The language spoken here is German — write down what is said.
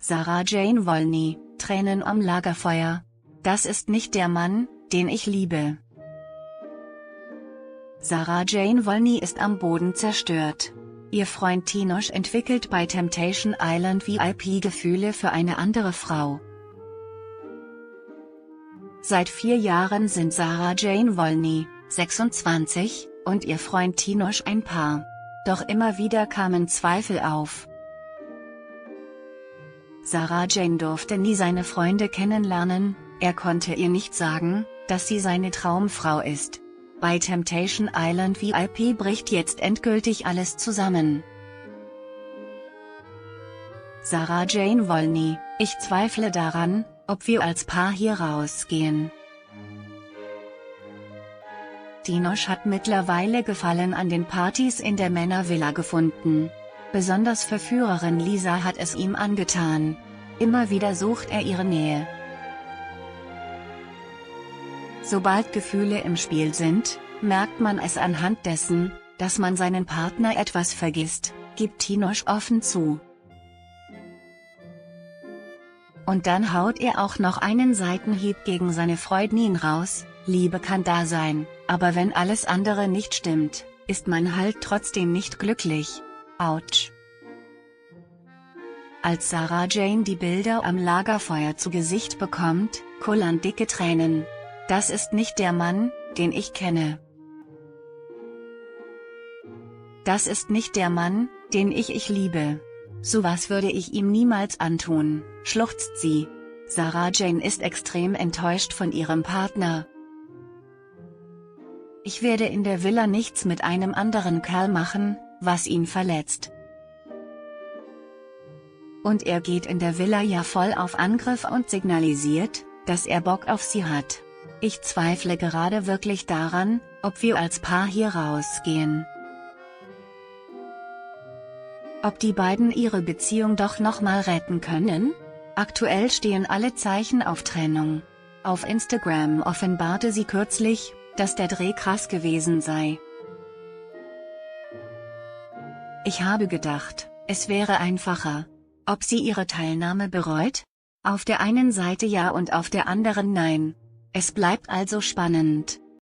Sarah Jane Wolny, Tränen am Lagerfeuer. Das ist nicht der Mann, den ich liebe. Sarah Jane Wolny ist am Boden zerstört. Ihr Freund Tinosch entwickelt bei Temptation Island VIP Gefühle für eine andere Frau. Seit 4 Jahren sind Sarah Jane Wolny, 26, und ihr Freund Tinosch ein Paar. Doch immer wieder kamen Zweifel auf. Sarah Jane durfte nie seine Freunde kennenlernen, er konnte ihr nicht sagen, dass sie seine Traumfrau ist. Bei Temptation Island VIP bricht jetzt endgültig alles zusammen. Sarah Jane Wolny: Ich zweifle daran, ob wir als Paar hier rausgehen. Tinosch hat mittlerweile Gefallen an den Partys in der Männervilla gefunden. Besonders Verführerin Lisa hat es ihm angetan. Immer wieder sucht er ihre Nähe. Sobald Gefühle im Spiel sind, merkt man es anhand dessen, dass man seinen Partner etwas vergisst, gibt Tinosch offen zu. Und dann haut er auch noch einen Seitenhieb gegen seine Freundin raus: Liebe kann da sein, aber wenn alles andere nicht stimmt, ist man halt trotzdem nicht glücklich. Autsch. Als Sarah Jane die Bilder am Lagerfeuer zu Gesicht bekommt, kullern dicke Tränen. Das ist nicht der Mann, den ich kenne. Das ist nicht der Mann, den ich liebe. Sowas würde ich ihm niemals antun, schluchzt sie. Sarah Jane ist extrem enttäuscht von ihrem Partner. Ich werde in der Villa nichts mit einem anderen Kerl machen, was ihn verletzt. Und er geht in der Villa ja voll auf Angriff und signalisiert, dass er Bock auf sie hat. Ich zweifle gerade wirklich daran, ob wir als Paar hier rausgehen. Ob die beiden ihre Beziehung doch nochmal retten können? Aktuell stehen alle Zeichen auf Trennung. Auf Instagram offenbarte sie kürzlich, dass der Dreh krass gewesen sei. Ich habe gedacht, es wäre einfacher. Ob sie ihre Teilnahme bereut? Auf der einen Seite ja und auf der anderen nein. Es bleibt also spannend.